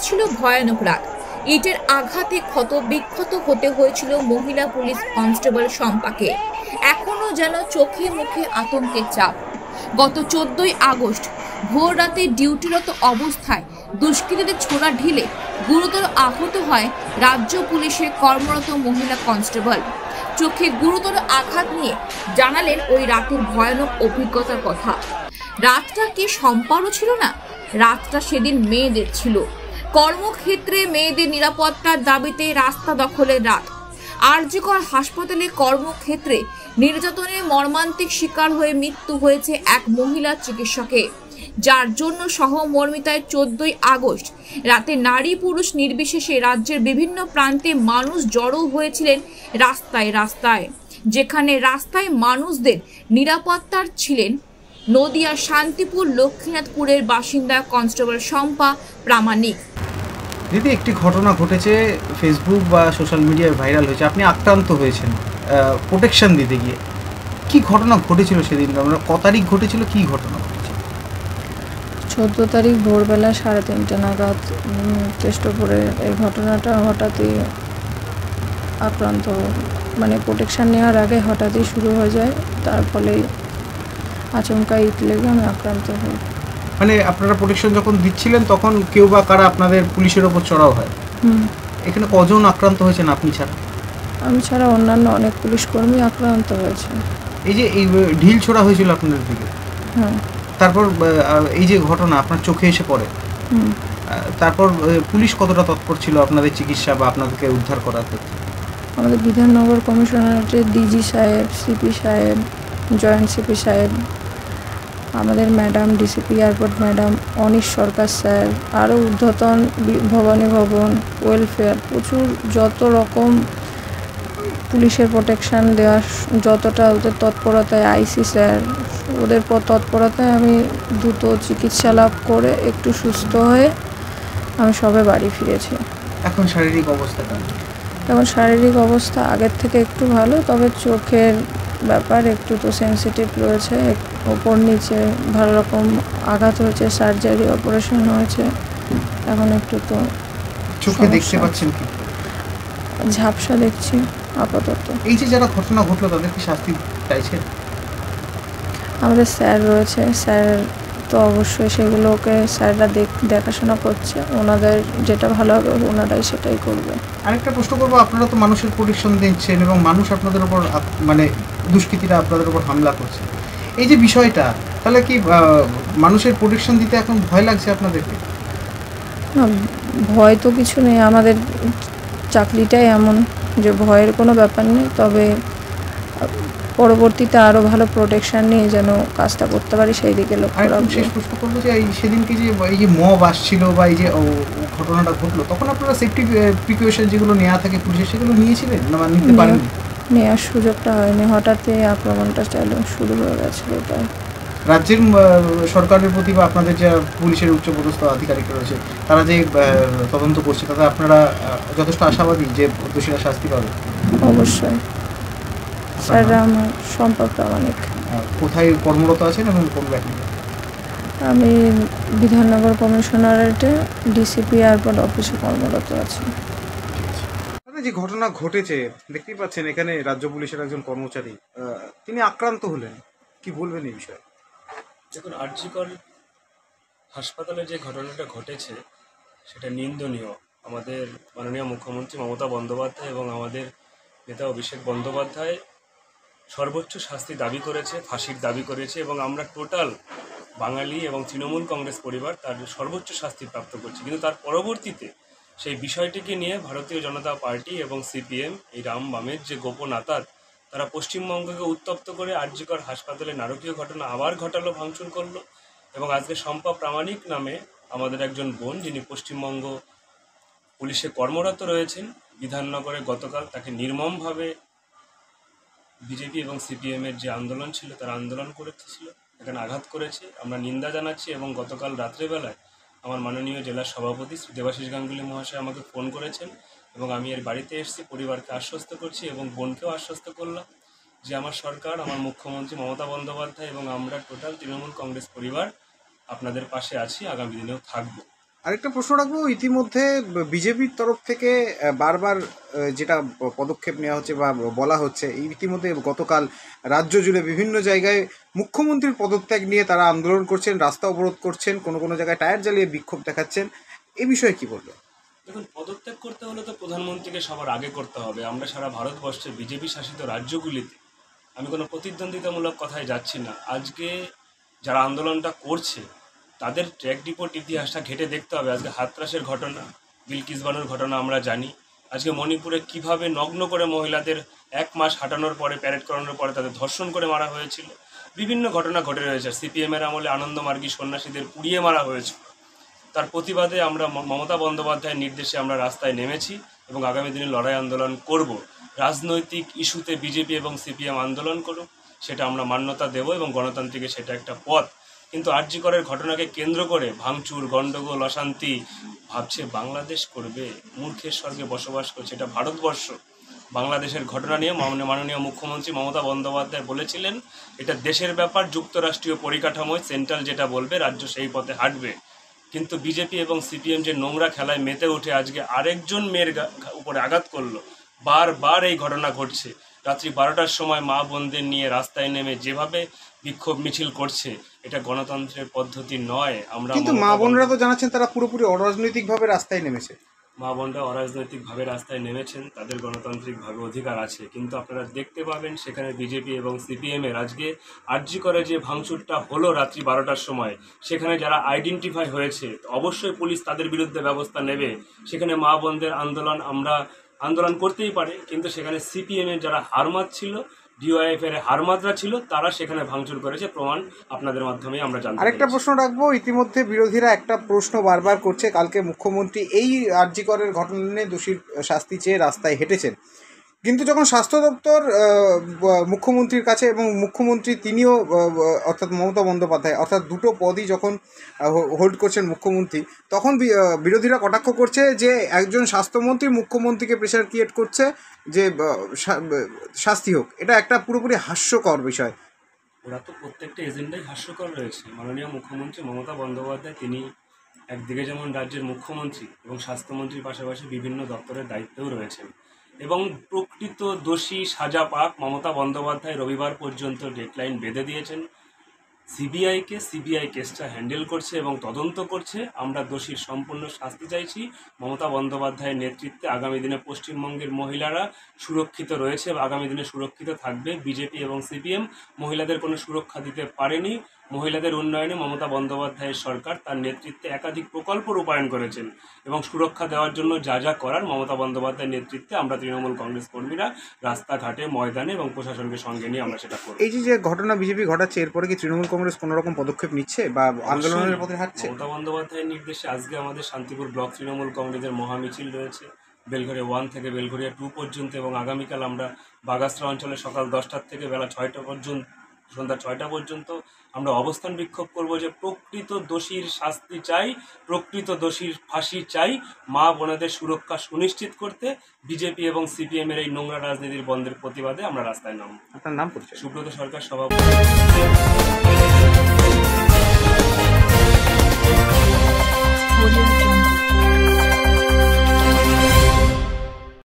ছিল ভয়ানক রাত। ইটের আঘাতে ক্ষত বিক্ষত হতে হয়েছিল মহিলা পুলিশ কনস্টেবল শম্পাকে। এখনো যেন চোখে মুখে আতঙ্কের চাপ। গত 14ই আগস্ট ভোর রাতে ডিউটিরত অবস্থায় দুষ্কৃতীদের ছোড়া ঢিলে গুরুতর আহত হয় রাজ্য পুলিশের কর্মরত মহিলা কনস্টেবল। চোখে গুরুতর আঘাত নিয়ে জানালেন ওই রাতের ভয়ানক অভিজ্ঞতার কথা। রাতটা কি শম্পারও ছিল না, রাতটা সেদিন মেয়েদের ছিল। কর্মক্ষেত্রে মেয়েদের নিরাপত্তার দাবিতে রাস্তা দখলের রাত। আরজিকর হাসপাতালে কর্মক্ষেত্রে নির্যাতনের মর্মান্তিক শিকার হয়ে মৃত্যু হয়েছে এক মহিলা চিকিৎসকের, যার জন্য সহমর্মিতায় 14ই আগস্ট রাতে নারী পুরুষ নির্বিশেষে রাজ্যের বিভিন্ন প্রান্তে মানুষ জড়ো হয়েছিলেন রাস্তায় রাস্তায়। যেখানে রাস্তায় মানুষদের নিরাপত্তার ছিলেন নদিয়ার শান্তিপুর লক্ষ্মীনাথপুরের বাসিন্দা কনস্টেবল শম্পা প্রামাণিক। দিদি, একটি ঘটনা ঘটেছে, ফেসবুক বা সোশ্যাল মিডিয়ায় ভাইরাল হয়েছে, আপনি আক্রান্ত হয়েছেন প্রোটেকশন দিতে গিয়ে। কি ঘটনা ঘটেছিল সেদিন? আমরা ক তারিখ ঘটেছিল, কি ঘটনা ঘটেছিল? 14 তারিখ ভোরবেলা 3:30 নাগাদ কেষ্টপুরে এই ঘটনাটা হঠাৎই আক্রান্ত, মানে প্রোটেকশন নেওয়ার আগে হঠাৎই শুরু হয়ে যায়, তার ফলেই আচমকা ইট লেগে আমি আক্রান্ত হই। মানে আপনারা প্রোটেকশন যখন দিচ্ছিলেন তখন কেউ বা কারা আপনাদের পুলিশের ওপর চড়াও হয়? এখানে কজন আক্রান্ত হয়েছেন আপনি ছাড়া? আমি ছাড়া অন্যান্য অনেক পুলিশ কর্মী আক্রান্ত হয়েছে। এই যে এই ঢিল ছোড়া হয়েছিল আপনাদের দিকে, তারপর এই যে ঘটনা আপনার চোখে এসে পড়ে, তারপর পুলিশ কতটা তৎপর ছিল আপনাদের চিকিৎসা বা আপনাদেরকে উদ্ধার করার ক্ষেত্রে? আমাদের বিধাননগর কমিশনারেটের ডিজি সাহেব, সিপি সাহেব, জয়েন্ট সিপি সাহেব, আমাদের madam DCP airport madam Anish Sarkar sir, আরও ঊর্ধ্বতন ভবানী ভবন, ওয়েলফেয়ার, প্রচুর যত রকম পুলিশের প্রোটেকশান দেওয়ার যতটা ওদের তৎপরতায়, আইসি স্যার ওদের তৎপরতায় আমি দ্রুত চিকিৎসা লাভ করে একটু সুস্থ হয়ে আমি সবে বাড়ি ফিরেছি। এখন শারীরিক অবস্থাটা? এখন শারীরিক অবস্থা আগের থেকে একটু ভালো, তবে চোখের ব্যাপার একটু তো সেন্সিটিভ রয়েছে, ওপর নিচে ভালো রকম আঘাত হয়েছে, সার্জারি অপারেশন হয়েছে, এখন একটু তো চোখে দেখতে পাচ্ছেন কি? ঝাপসা দেখছি আপাতত। এই যে যারা ঘটনা ঘটলো তাদের কি শাস্তি চাইছে? আমাদের স্যার রয়েছে, স্যার তো অবশ্যই সেগুলোকে স্যাররা দেখাশোনা করছে, ওনাদের যেটা ভালো হবে ওনারাই সেটাই করবে। আরেকটা প্রশ্ন করবো, আপনারা তো মানুষের প্রোটেকশন দিচ্ছেন এবং মানুষ আপনাদের উপর, মানে দুষ্কৃতীরা আপনাদের উপর হামলা করছে, এই যে বিষয়টা, তাহলে কি মানুষের প্রোটেকশন দিতে এখন ভয় লাগছে আপনাদেরকে? না, ভয় তো কিছু নেই, আমাদের চাকরিটাই এমন যে ভয়ের কোনো ব্যাপার নেই, তবে পরবর্তীতে আরও ভালো প্রোটেকশন নিয়ে যেন কাজটা করতে পারি সেই দিকে লক্ষ্য রাখবো। শেষ প্রশ্ন করবো যে এই সেদিনকে যে এই যে মব আসছিল বা এই যে ঘটনাটা ঘটলো, তখন আপনারা সেফটি প্রিকশন যেগুলো নেওয়া থাকে পুলিশের, সেগুলো নিয়েছিলেন না নিতে পারেননি? নেওয়ার সুযোগটা হয়নি, হঠাৎই আক্রমণটা শুরু হয়ে গেছিলো। এটা রাজ্যের সরকারের প্রতি বা আপনাদের যে পুলিশের উচ্চপদস্থ আধিকারিক রয়েছে তারা যে তদন্ত করছে, তাতে আপনারা যথেষ্ট আশাবাদী যে দোষীরা শাস্তি পাবে? অবশ্যই। স্যাররা আমার সম্পর্ক অনেক। কোথায় কর্মরত আছেন এবং কোন ব্যাপারে? আমি বিধাননগর কমিশনারেটে ডিসিপি এয়ারপোর্ট অফিসে কর্মরত আছি। যে ঘটনা ঘটেছে দেখতেই পাচ্ছেন, এখানে রাজ্য পুলিশের একজন কর্মচারী তিনি আক্রান্ত হলেন, কি বলবেন এই বিষয়ে? দেখুন, আরজিকর হাসপাতালে যে ঘটনাটা ঘটেছে সেটা নিন্দনীয়। আমাদের মাননীয় মুখ্যমন্ত্রী মমতা বন্দ্যোপাধ্যায় এবং আমাদের নেতা অভিষেক বন্দ্যোপাধ্যায় সর্বোচ্চ শাস্তি দাবি করেছে, ফাঁসির দাবি করেছে, এবং আমরা টোটাল বাঙালি এবং তৃণমূল কংগ্রেস পরিবার তার সর্বোচ্চ শাস্তি প্রাপ্ত করছি। কিন্তু তার পরবর্তীতে সেই বিষয়টিকে নিয়ে ভারতীয় জনতা পার্টি এবং সিপিএম, এই রাম বামের যে গোপন আঁতাত, তারা পশ্চিমবঙ্গকে উত্তপ্ত করে আরজিকর হাসপাতালে নারকীয় ঘটনা আবার ঘটালো, ভাঙচুর করলো। এবং আজকে শম্পা প্রামাণিক নামে আমাদের একজন বোন, যিনি পশ্চিমবঙ্গ পুলিশে কর্মরত রয়েছেন, বিধাননগরে গতকাল তাকে নির্মমভাবে বিজেপি এবং সিপিএমের যে আন্দোলন ছিল তার আন্দোলন করেছিল, এখানে আঘাত করেছে। আমরা নিন্দা জানাচ্ছি এবং গতকাল রাত্রেবেলায় আমার মাননীয় জেলা সভাপতি শ্রী দেবাশিস গাঙ্গুলি মহাশয় আমাকে ফোন করেছেন এবং আমি এর বাড়িতে এসেছি, পরিবারকে আশ্বস্ত করছি এবং বোনকেও আশ্বস্ত করলাম যে আমার সরকার, আমার মুখ্যমন্ত্রী মমতা বন্দ্যোপাধ্যায় এবং আমরা টোটাল তৃণমূল কংগ্রেস পরিবার আপনাদের পাশে আছি, আগামী দিনেও থাকবো। আরেকটা প্রশ্ন রাখবো, ইতিমধ্যে বিজেপির তরফ থেকে বারবার যেটা পদক্ষেপ নেওয়া হচ্ছে বা বলা হচ্ছে, ইতিমধ্যে গতকাল রাজ্য জুড়ে বিভিন্ন জায়গায় মুখ্যমন্ত্রীর পদত্যাগ নিয়ে তারা আন্দোলন করছেন, রাস্তা অবরোধ করছেন, কোনো কোনো জায়গায় টায়ার জ্বালিয়ে বিক্ষোভ দেখাচ্ছেন। এই বিষয়ে কি বলবেন? দেখুন, পদত্যাগ করতে হলে তো প্রধানমন্ত্রীকে সবার আগে করতে হবে। আমরা সারা ভারতবর্ষে বিজেপি শাসিত রাজ্যগুলিতে, আমি কোনো প্রতিদ্বন্দ্বিতামূলক কথায় যাচ্ছি না, আজকে যারা আন্দোলনটা করছে তাদের ট্র্যাক রিপোর্ট ইতিহাসটা ঘেটে দেখতে হবে। আজকে হাতরাসের ঘটনা, বিলকিস বানুর ঘটনা আমরা জানি। আজকে মণিপুরে কিভাবে নগ্ন করে মহিলাদের 1 মাস হাঁটানোর পরে, প্যারেড করানোর পরে তাদের ধর্ষণ করে মারা হয়েছিল। বিভিন্ন ঘটনা ঘটে রয়েছে। সিপিএমের আমলে আনন্দমার্গী সন্ন্যাসীদের পুড়িয়ে মারা হয়েছিল। তার প্রতিবাদে আমরা মমতা বন্দ্যোপাধ্যায়ের নির্দেশে আমরা রাস্তায় নেমেছি এবং আগামী দিনে লড়াই আন্দোলন করব। রাজনৈতিক ইস্যুতে বিজেপি এবং সিপিএম আন্দোলন করুক, সেটা আমরা মান্যতা দেব এবং গণতান্ত্রিকে সেটা একটা পথ। কিন্তু আরজি করের ঘটনাকে কেন্দ্র করে ভাঙচুর, গণ্ডগোল, অশান্তি ভাবছে বাংলাদেশ করবে। মূর্খের স্বর্গে বসবাস করছে, এটা ভারতবর্ষ। বাংলাদেশের ঘটনা নিয়ে মাননীয় মুখ্যমন্ত্রী মমতা বন্দ্যোপাধ্যায় বলেছিলেন, এটা দেশের ব্যাপার, যুক্তরাষ্ট্রীয় পরিকাঠামোয় সেন্ট্রাল যেটা বলবে রাজ্য সেই পথে হাঁটবে। কিন্তু বিজেপি এবং সিপিএম যে নোংরা খেলায় মেতে উঠে আজকে আরেকজন মেয়ের উপরে আঘাত করলো, বারবার এই ঘটনা ঘটছে। রাত্রি 12টার সময় মা বোনদের নিয়ে রাস্তায় নেমে যেভাবে বিক্ষোভ মিছিল করছে, এটা গণতন্ত্রের পদ্ধতি নয়। আমরা কিন্তু মা বোনরা তো জানাচ্ছেন তারা পুরোপুরি অরাজনৈতিকভাবে রাস্তায় নেমেছে। মা বোনরা অরাজনৈতিকভাবে রাস্তায় নেমেছেন, তাদের গণতান্ত্রিকভাবে অধিকার আছে। কিন্তু আপনারা দেখতে পাবেন সেখানে বিজেপি এবং সিপিএমের আজকে আরজি করে যে ভাঙচুরটা হলো রাত্রি 12টার সময়, সেখানে যারা আইডেন্টিফাই হয়েছে অবশ্যই পুলিশ তাদের বিরুদ্ধে ব্যবস্থা নেবে। সেখানে মা বোনদের আন্দোলন করতেই পারে, কিন্তু সেখানে সিপিএমের যারা হারমাত ছিল, ডিওয়াইএফের হারমাতরা ছিল, তারা সেখানে ভাঙচুর করেছে। প্রমাণ আপনাদের মাধ্যমে আমরা জানতে পারি। আরেকটা প্রশ্ন রাখবো, ইতিমধ্যে বিরোধীরা একটা প্রশ্ন বারবার করছে, কালকে মুখ্যমন্ত্রী এই আরজি করের ঘটনা নিয়ে দোষীর শাস্তি চেয়ে রাস্তায় হেঁটেছেন, কিন্তু যখন স্বাস্থ্য দপ্তর মুখ্যমন্ত্রীর কাছে এবং মুখ্যমন্ত্রী তিনিও অর্থাৎ মমতা বন্দ্যোপাধ্যায় অর্থাৎ দুটো পদই যখন হোল্ড করছেন মুখ্যমন্ত্রী, তখন বিরোধীরা কটাক্ষ করছে যে একজন স্বাস্থ্যমন্ত্রী মুখ্যমন্ত্রীকে প্রেশার ক্রিয়েট করছে যে শাস্তি হোক। এটা একটা পুরোপুরি হাস্যকর বিষয়। ওরা তো প্রত্যেকটা এজেন্ডাই হাস্যকর রয়েছে। মাননীয় মুখ্যমন্ত্রী মমতা বন্দ্যোপাধ্যায় তিনি একদিকে যেমন রাজ্যের মুখ্যমন্ত্রী এবং স্বাস্থ্যমন্ত্রীর পাশাপাশি বিভিন্ন দপ্তরের দায়িত্বেও রয়েছেন, এবং প্রকৃত দোষী সাজা পাক মমতা বন্দ্যোপাধ্যায় রবিবার পর্যন্ত ডেডলাইন বেঁধে দিয়েছেন সিবিআইকে। সিবিআই কেসটা হ্যান্ডেল করছে এবং তদন্ত করছে। আমরা দোষীর সম্পূর্ণ শাস্তি চাইছি। মমতা বন্দ্যোপাধ্যায়ের নেতৃত্বে আগামী দিনে পশ্চিমবঙ্গের মহিলারা সুরক্ষিত রয়েছে এবং আগামী দিনে সুরক্ষিত থাকবে। বিজেপি এবং সিপিএম মহিলাদের কোনো সুরক্ষা দিতে পারেনি। মহিলাদের উন্নয়নে মমতা বন্দ্যোপাধ্যায়ের সরকার তার নেতৃত্বে একাধিক প্রকল্প রূপায়ণ করেছেন এবং সুরক্ষা দেওয়ার জন্য যা যা করার মমতা বন্দ্যোপাধ্যায়ের নেতৃত্বে আমরা তৃণমূল কংগ্রেস কর্মীরা রাস্তাঘাটে, ময়দানে এবং প্রশাসনকে সঙ্গে নিয়ে আমরা সেটা করব। এই যে ঘটনা বিজেপি ঘটাচ্ছে, এরপরে কি তৃণমূল কংগ্রেস কোনো রকম পদক্ষেপ নিচ্ছে বা আন্দোলনের পথে হাঁটছে? মমতা বন্দ্যোপাধ্যায়ের নির্দেশে আজকে আমাদের শান্তিপুর ব্লক তৃণমূল কংগ্রেসের মহামিছিল রয়েছে বেলঘরিয়া 1 থেকে বেলঘরিয়া 2 পর্যন্ত, এবং আগামীকাল আমরা বাগাসরা অঞ্চলে সকাল 10টা থেকে বেলা 6টা পর্যন্ত, সন্ধ্যা 6টা পর্যন্ত আমরা অবস্থান বিক্ষোভ করব যে প্রকৃত দোষীর শাস্তি চাই, প্রকৃত দোষীর ফাঁসি চাই। মা বোনেদের সুরক্ষা সুনিশ্চিত করতে বিজেপি এবং সিপিএমের এই নোংরা রাজনীতির বন্ধের প্রতিবাদে আমরা রাস্তায় নামব। আপনার নাম পড়ছে? সুব্রত সরকার, সভাপতি।